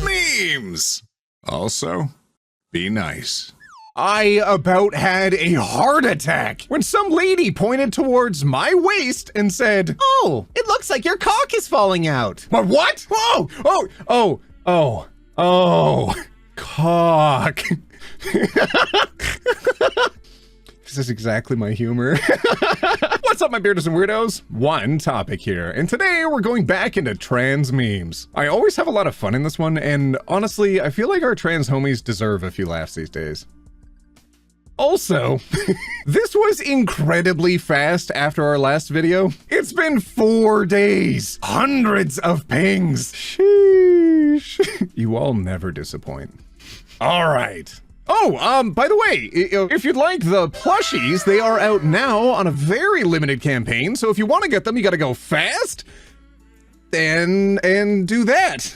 Memes! Also, be nice. I about had a heart attack when some lady pointed towards my waist and said, "Oh, it looks like your cock is falling out." "But what? Oh, cock." This is exactly my humor. What's up, my Beardos and Weirdos? OneTopic here, and today we're going back into trans memes. I always have a lot of fun in this one, and honestly, I feel like our trans homies deserve a few laughs these days. Also, this was incredibly fast after our last video. It's been 4 days, hundreds of pings. Sheesh. You all never disappoint. All right. Oh, by the way, if you'd like the plushies, they are out now on a very limited campaign. So if you want to get them, you got to go fast and do that.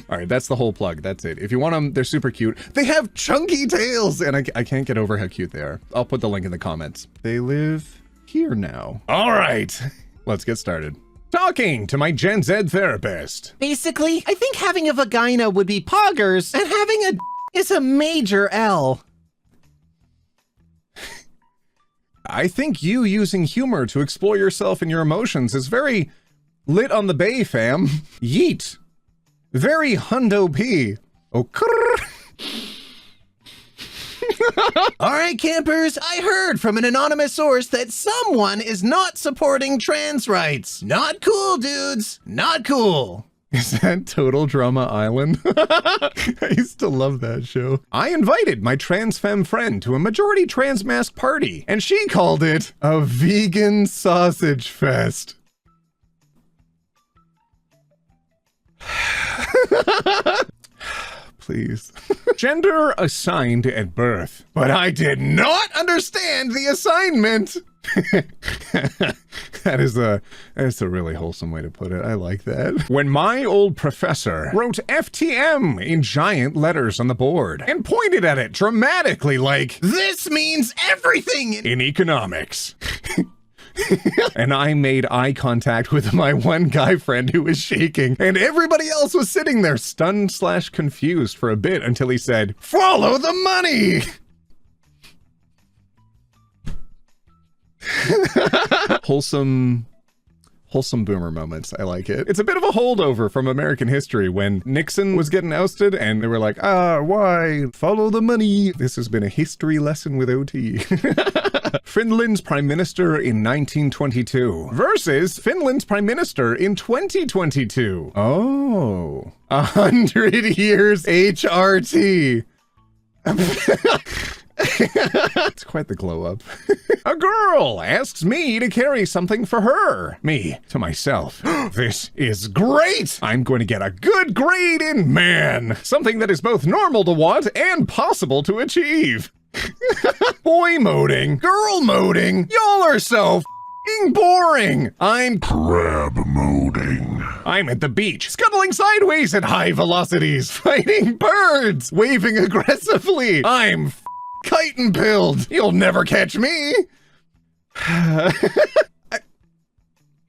All right, that's the whole plug. That's it. If you want them, they're super cute. They have chunky tails, and I can't get over how cute they are. I'll put the link in the comments. They live here now. All right, let's get started. Talking to my Gen Z therapist. Basically, I think having a vagina would be poggers, and having a is a major L. I think you using humor to explore yourself and your emotions is very lit on the bay, fam. Yeet. Very hundo P. Oh, All right, campers, I heard from an anonymous source that someone is not supporting trans rights. Not cool, dudes. Not cool. Is that Total Drama Island? I used to love that show. I invited my trans femme friend to a majority trans mask party, and she called it a vegan sausage fest. Please. Gender assigned at birth, but I did not understand the assignment. That's a really wholesome way to put it. I like that. When my old professor wrote FTM in giant letters on the board and pointed at it dramatically like, "This means everything in economics." And I made eye contact with my one guy friend who was shaking, and everybody else was sitting there stunned/confused for a bit until he said, "Follow the money!" Wholesome boomer moments. I like it. It's a bit of a holdover from American history when Nixon was getting ousted and they were like, why? Follow the money. This has been a history lesson with OT. Finland's prime minister in 1922 versus Finland's prime minister in 2022. Oh, 100 years HRT. It's quite the glow up. A girl asks me to carry something for her. Me to myself. This is great! I'm going to get a good grade in man. Something that is both normal to want and possible to achieve. Boy moding, girl moding, y'all are so f***ing boring. I'm crab moding. I'm at the beach, scuttling sideways at high velocities, fighting birds, waving aggressively. I'm chitin pilled. You'll never catch me.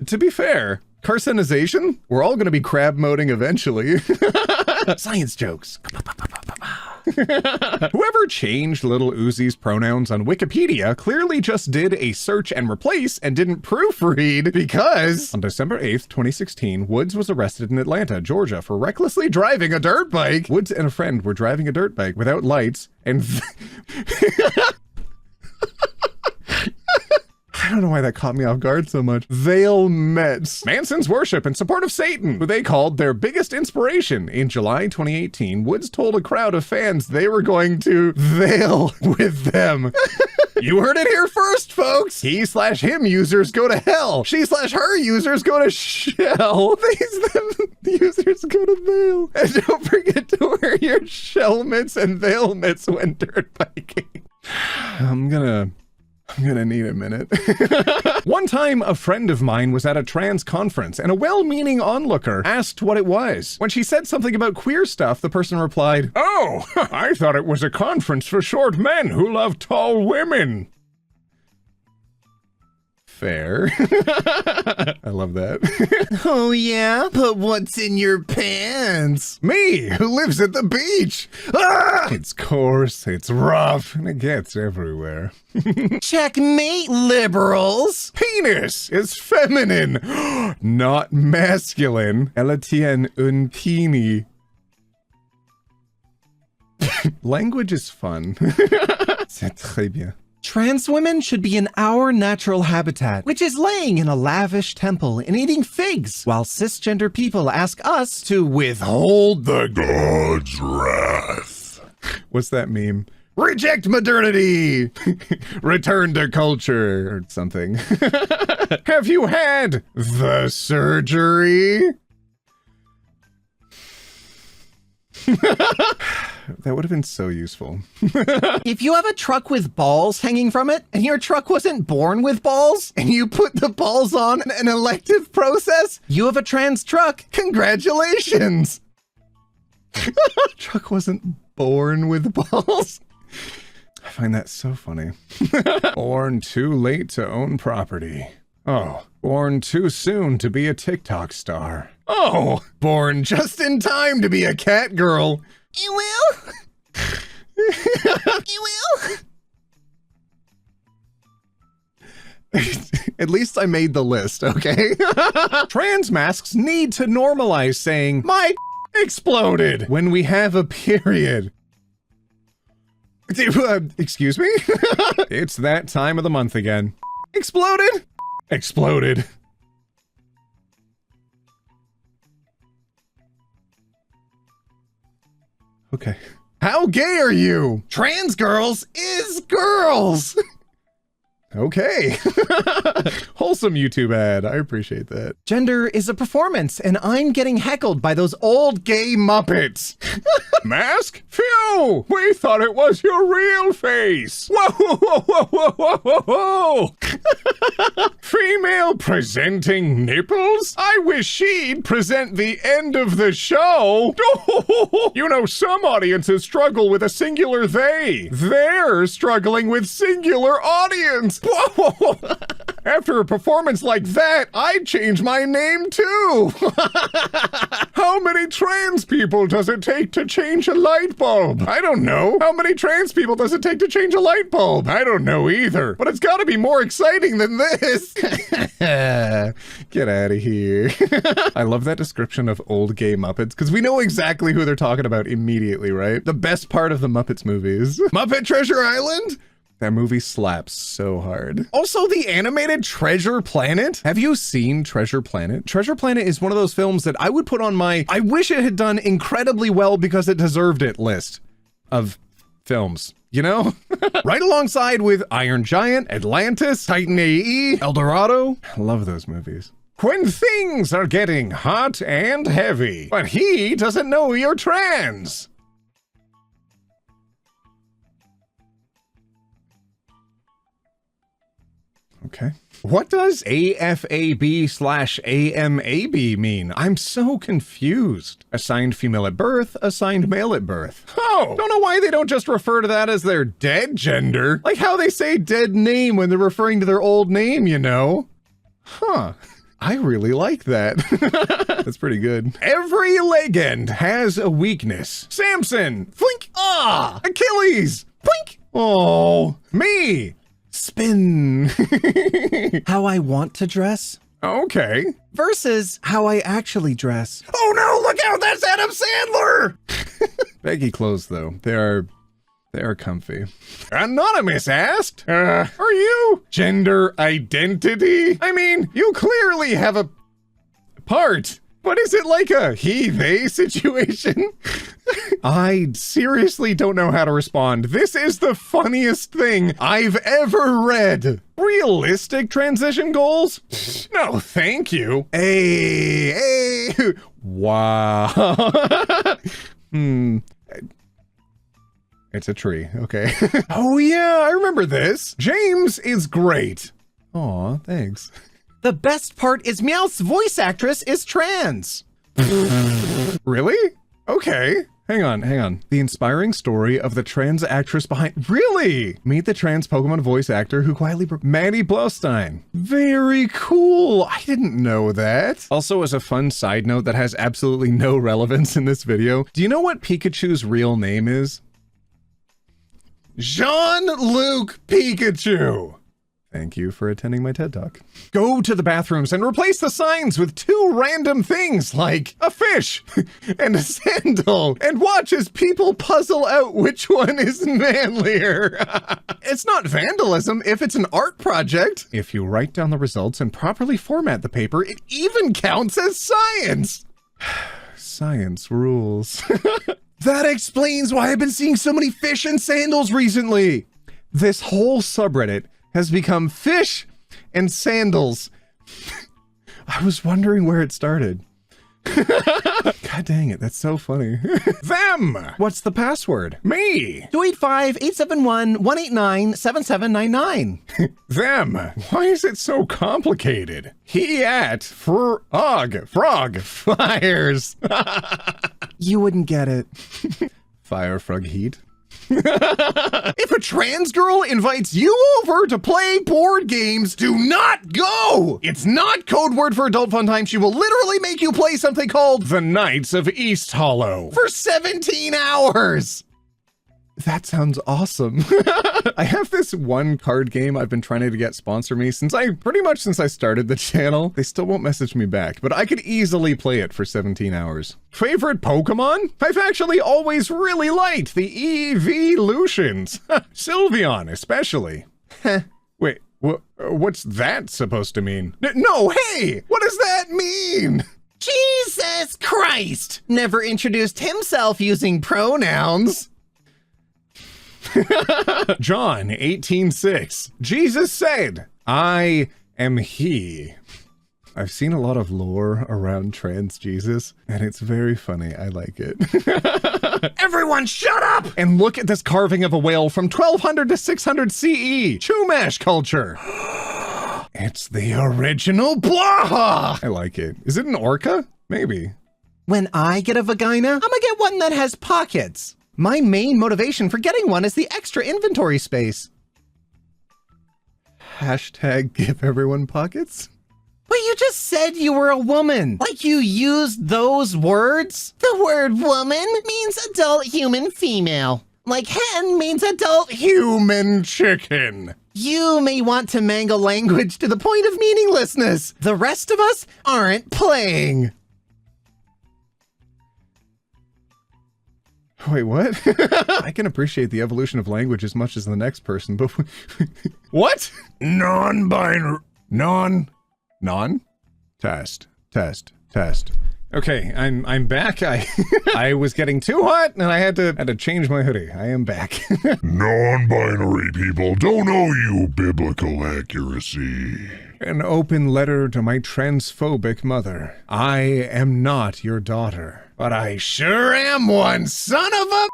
To be fair, carcinization, we're all gonna be crab moding eventually. Science jokes. Whoever changed Little Uzi's pronouns on Wikipedia clearly just did a search and replace and didn't proofread, because on December 8th, 2016, Woods was arrested in Atlanta, Georgia for recklessly driving a dirt bike. Woods and a friend were driving a dirt bike without lights and I don't know why that caught me off guard so much. They'll met Manson's worship in support of Satan, who they called their biggest inspiration. In July 2018, Woods told a crowd of fans they were going to veil with them. You heard it here first, folks. He/him users go to hell. She/her users go to shell. Them users go to veil. And don't forget to wear your shell mitts and veil mitts when dirt biking. I'm gonna need a minute. One time, a friend of mine was at a trans conference and a well-meaning onlooker asked what it was. When she said something about queer stuff, the person replied, "Oh, I thought it was a conference for short men who love tall women." Fair. I love that. Oh yeah? But what's in your pants? Me, who lives at the beach. Ah! It's coarse, it's rough, and it gets everywhere. Checkmate, liberals! Penis is feminine, not masculine. Elle tient un penis. Language is fun. C'est très bien. Trans women should be in our natural habitat, which is laying in a lavish temple and eating figs, while cisgender people ask us to withhold the God's wrath. What's that meme? Reject modernity! Return to culture, or something. Have you had the surgery? That would have been so useful. If you have a truck with balls hanging from it, and your truck wasn't born with balls, and you put the balls on an elective process, you have a trans truck. Congratulations! Truck wasn't born with balls. I find that so funny. Born too late to own property. Oh, born too soon to be a TikTok star. Oh, born just in time to be a cat girl. You will? You will? At least I made the list, okay? Trans masks need to normalize saying, my exploded when we have a period. Excuse me? It's that time of the month again. Exploded? Exploded. Okay. How gay are you? Trans girls is girls! Okay. Wholesome YouTube ad. I appreciate that. Gender is a performance, and I'm getting heckled by those old gay muppets. Mask? Phew! We thought it was your real face! Whoa, whoa, whoa, whoa, whoa, whoa, whoa! Female presenting nipples? I wish she'd present the end of the show! You know, some audiences struggle with a singular they. They're struggling with singular audience! Whoa! After a performance like that, I'd change my name too! How many trans people does it take to change a light bulb? I don't know. How many trans people does it take to change a light bulb? I don't know either. But it's gotta be more exciting than this! Get out of here. I love that description of old gay Muppets, because we know exactly who they're talking about immediately, right? The best part of the Muppets movies. Muppet Treasure Island? That movie slaps so hard. Also, the animated Treasure Planet. Have you seen Treasure Planet? Treasure Planet is one of those films that I would put on my I wish it had done incredibly well because it deserved it list of films. You know? Right alongside with Iron Giant, Atlantis, Titan AE, El Dorado. I love those movies. When things are getting hot and heavy, but he doesn't know you're trans. Okay. What does AFAB/AMAB mean? I'm so confused. Assigned female at birth, assigned male at birth. Oh, don't know why they don't just refer to that as their dead gender. Like how they say dead name when they're referring to their old name, you know? Huh. I really like that. That's pretty good. Every legend has a weakness. Samson, flink, ah, Achilles, blink, oh, me. Spin. How I want to dress Okay. versus how I actually dress. Oh no, look out, that's Adam Sandler! Baggy clothes though, they are comfy. Anonymous asked, are you gender identity? I mean, you clearly have a part. But is it like a he-they situation? I seriously don't know how to respond. This is the funniest thing I've ever read. Realistic transition goals? No, thank you. Hey. Wow. It's a tree, okay. Oh yeah, I remember this. James is great. Aw, thanks. The best part is Meowth's voice actress is trans. Really? Okay. Hang on. The inspiring story of the trans actress behind... Really? Meet the trans Pokemon voice actor who quietly... Maddie Blaustein. Very cool. I didn't know that. Also, as a fun side note that has absolutely no relevance in this video, do you know what Pikachu's real name is? Jean-Luc Pikachu. Thank you for attending my TED Talk. Go to the bathrooms and replace the signs with 2 random things like a fish and a sandal, and watch as people puzzle out which one is manlier. It's not vandalism if it's an art project. If you write down the results and properly format the paper, it even counts as science. Science rules. That explains why I've been seeing so many fish and sandals recently. This whole subreddit has become fish and sandals. I was wondering where it started. God dang it, that's so funny. Them! What's the password? Me! 285-871-189-7799. Them! Why is it so complicated? He at frog fires. You wouldn't get it. Fire frog heat. If a trans girl invites you over to play board games, do not go! It's not code word for adult fun time. She will literally make you play something called the Knights of East Hollow for 17 hours. That sounds awesome. I have this one card game I've been trying to get sponsor me since I started the channel. They still won't message me back, but I could easily play it for 17 hours. Favorite Pokemon? I've actually always really liked the Evolutions. Sylveon, especially. Wait, what's that supposed to mean? No, hey, what does that mean? Jesus Christ! Never introduced himself using pronouns. John 18:6. Jesus said, I am he. I've seen a lot of lore around trans Jesus, and it's very funny. I like it. Everyone shut up! And look at this carving of a whale from 1200 to 600 CE. Chumash culture. It's the original Blaha! I like it. Is it an orca? Maybe. When I get a vagina, I'm gonna get one that has pockets. My main motivation for getting one is the extra inventory space. Hashtag give everyone pockets? But you just said you were a woman. Like you used those words? The word woman means adult human female. Like hen means adult human chicken. You may want to mangle language to the point of meaninglessness. The rest of us aren't playing. Wait, what? I can appreciate the evolution of language as much as the next person, but what? Non-binary, non? Test. Okay, I'm back. I was getting too hot and I had to change my hoodie. I am back. Non-binary people don't owe you biblical accuracy. An open letter to my transphobic mother. I am not your daughter, but I sure am one son of a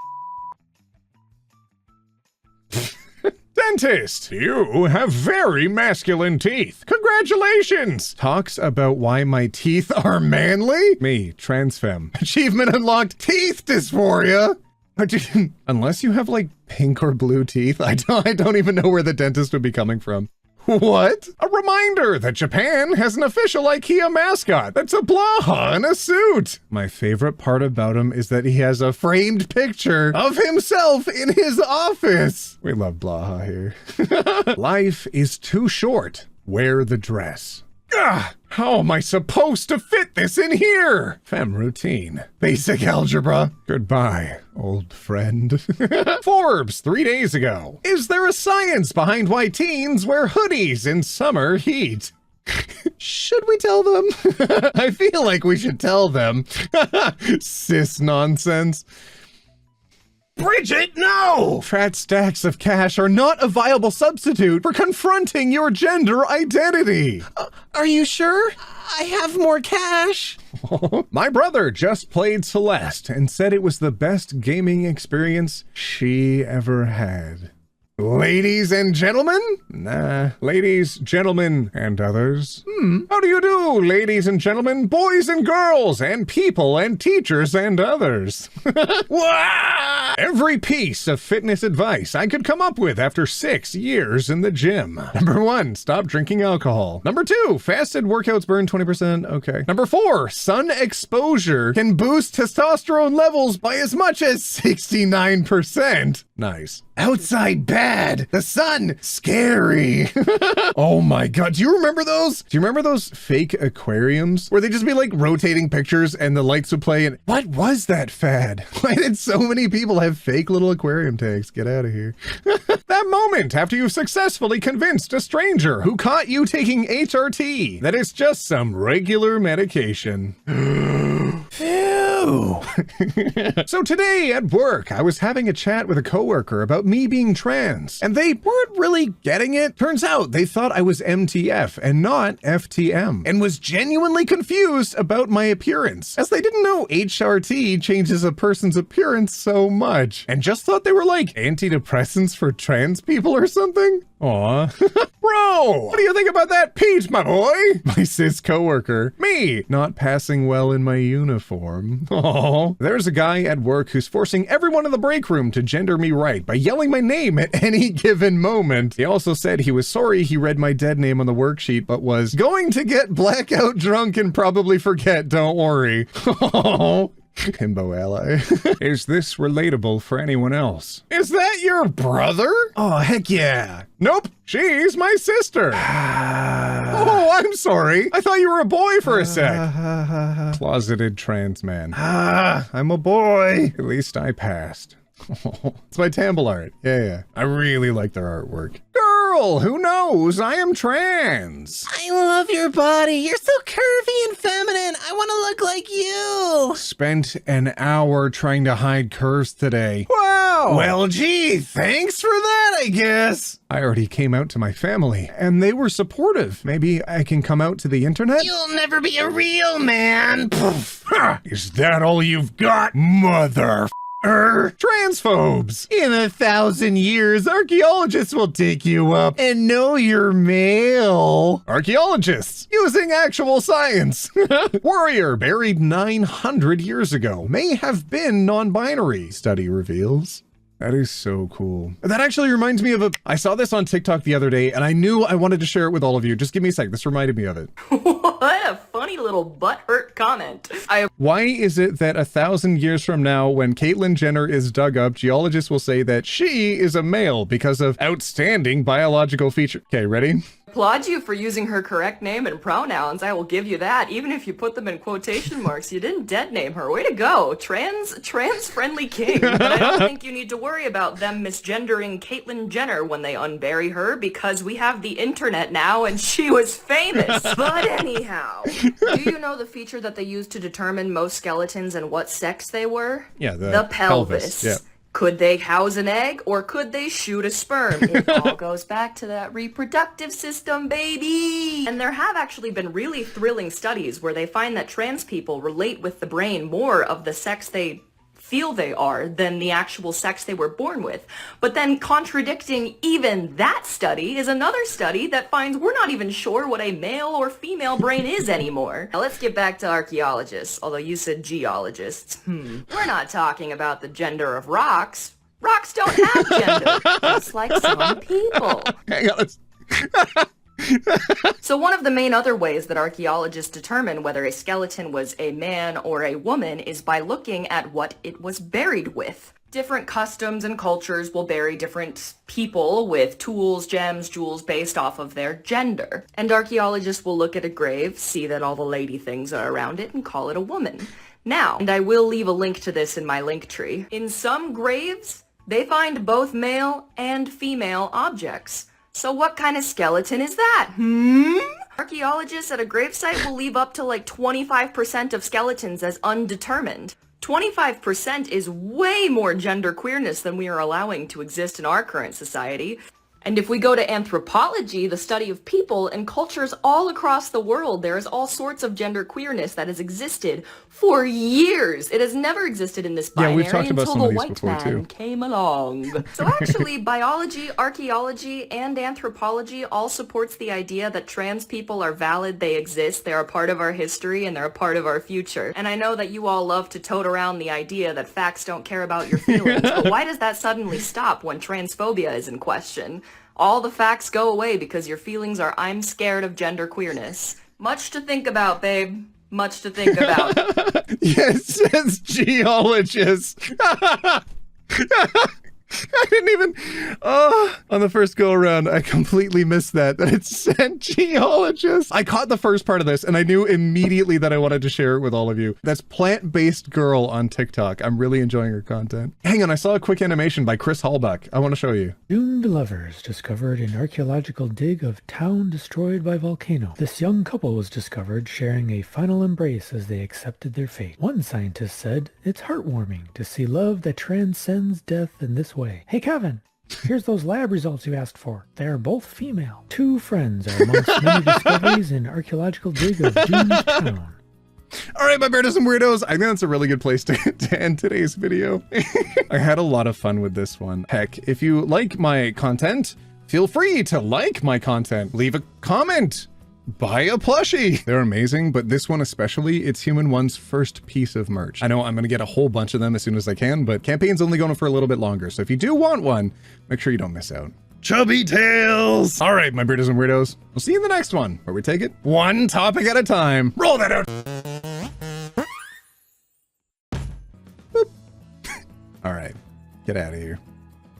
dentist. You have very masculine teeth. Congratulations. Talks about why my teeth are manly. Me, trans femme. Achievement unlocked. Teeth dysphoria. Unless you have like pink or blue teeth, I don't even know where the dentist would be coming from. What? A reminder that Japan has an official IKEA mascot that's a Blaha in a suit. My favorite part about him is that he has a framed picture of himself in his office. We love Blaha here. Life is too short. Wear the dress. Ugh, how am I supposed to fit this in here? Femme routine. Basic algebra. Goodbye, old friend. Forbes 3 days ago. Is there a science behind why teens wear hoodies in summer heat? Should we tell them? I feel like we should tell them. Cis nonsense. Bridget, no! Fat stacks of cash are not a viable substitute for confronting your gender identity. Are you sure? I have more cash. My brother just played Celeste and said it was the best gaming experience she ever had. Ladies and gentlemen? Nah. Ladies, gentlemen, and others. How do you do, ladies and gentlemen, boys and girls, and people and teachers and others? Wah! Every piece of fitness advice I could come up with after 6 years in the gym. Number 1, stop drinking alcohol. Number 2, fasted workouts burn 20%. Okay. Number 4, sun exposure can boost testosterone levels by as much as 69%. Nice. Outside bad. The sun scary. Oh my god. Do you remember those? Do you remember those fake aquariums where they just be like rotating pictures and the lights would play? And what was that fad? Why did so many people have fake little aquarium tanks? Get out of here. That moment after you've successfully convinced a stranger who caught you taking HRT that it's just some regular medication. Phew. So today at work, I was having a chat with a coworker about me being trans, and they weren't really getting it. Turns out they thought I was MTF and not FTM, and was genuinely confused about my appearance, as they didn't know HRT changes a person's appearance so much, and just thought they were like antidepressants for trans people or something. Aw. Bro, what do you think about that Pete, my boy? My cis coworker. Me, not passing well in my uniform. Oh, there's a guy at work who's forcing everyone in the break room to gender me right by yelling my name at any given moment. He also said he was sorry he read my dead name on the worksheet, but was going to get blackout drunk and probably forget, don't worry. Oh. Himbo ally. Is this relatable for anyone else? Is that your brother? Oh, heck yeah. Nope, she's my sister. Oh, I'm sorry. I thought you were a boy for a sec. Closeted trans man. I'm a boy. At least I passed. It's my Tamble art. Yeah. I really like their artwork. Girl, who knows? I am trans. I love your body. You're so curvy and feminine. I want to look like you. Spent an hour trying to hide curves today. Wow. Well, gee, thanks for that, I guess. I already came out to my family, and they were supportive. Maybe I can come out to the internet? You'll never be a real man. Is that all you've got, mother? Transphobes! In 1,000 years, archaeologists will dig you up and know you're male. Archaeologists using actual science. Warrior buried 900 years ago may have been non-binary, study reveals. That is so cool. That actually reminds me of I saw this on TikTok the other day, and I knew I wanted to share it with all of you. Just give me a sec. This reminded me of it. What a funny little butthurt comment. Why is it that 1,000 years from now, when Caitlyn Jenner is dug up, geologists will say that she is a male because of outstanding biological feature? Okay, ready? Applaud you for using her correct name and pronouns. I will give you that. Even if you put them in quotation marks, you didn't dead name her. Way to go. Trans-friendly king. But I don't think you need to worry about them misgendering Caitlyn Jenner when they unbury her, because we have the internet now and she was famous. But anyhow, do you know the feature that they use to determine most skeletons and what sex they were? Yeah, the pelvis. Yeah. Could they house an egg, or could they shoot a sperm? It all goes back to that reproductive system, baby! And there have actually been really thrilling studies where they find that trans people relate with the brain more of the sex they feel they are than the actual sex they were born with. But then contradicting even that study is another study that finds we're not even sure what a male or female brain is anymore. Now let's get back to archaeologists, although you said geologists. We're not talking about the gender of rocks. Rocks don't have gender, just like some people. Hang on, So one of the main other ways that archaeologists determine whether a skeleton was a man or a woman is by looking at what it was buried with. Different customs and cultures will bury different people with tools, gems, jewels based off of their gender. And archaeologists will look at a grave, see that all the lady things are around it, and call it a woman. Now, and I will leave a link to this in my link tree, in some graves, they find both male and female objects. So what kind of skeleton is that? Archaeologists at a gravesite will leave up to like 25% of skeletons as undetermined. 25% is way more gender queerness than we are allowing to exist in our current society. And if we go to anthropology, the study of people and cultures all across the world, there is all sorts of gender queerness that has existed for years. It has never existed in this binary we've talked about until some the of these white before, man too. came along. So actually, biology, archaeology, and anthropology all supports the idea that trans people are valid, they exist, they're a part of our history, and they're a part of our future. And I know that you all love to tote around the idea that facts don't care about your feelings, but why does that suddenly stop when transphobia is in question? All the facts go away because your feelings are I'm scared of gender queerness. Much to think about, babe. Much to think about. Yes, says geologist. I didn't even, on the first go around, I completely missed that it said geologist. I caught the first part of this and I knew immediately that I wanted to share it with all of you. That's Plant-Based Girl on TikTok. I'm really enjoying her content. Hang on, I saw a quick animation by Chris Hallbuck. I want to show you. Doomed lovers discovered an archaeological dig of town destroyed by volcano. This young couple was discovered sharing a final embrace as they accepted their fate. One scientist said, "It's heartwarming to see love that transcends death in this way. Hey Kevin, here's those lab results you asked for. They are both female. Two friends are amongst many discoveries in archaeological dig of doomed town." All right, my Beardos and Weirdos, I think that's a really good place to end today's video. I had a lot of fun with this one. Heck, if you like my content, feel free to like my content. Leave a comment. Buy a plushie. They're amazing, but this one especially, it's Human One's first piece of merch. I know I'm gonna get a whole bunch of them as soon as I can, but campaign's only going for a little bit longer. So if you do want one, make sure you don't miss out. Chubby tails. All right, my Beardos and Weirdos. We'll see you in the next one, where we take it one topic at a time. Roll that out. Boop. All right, get out of here.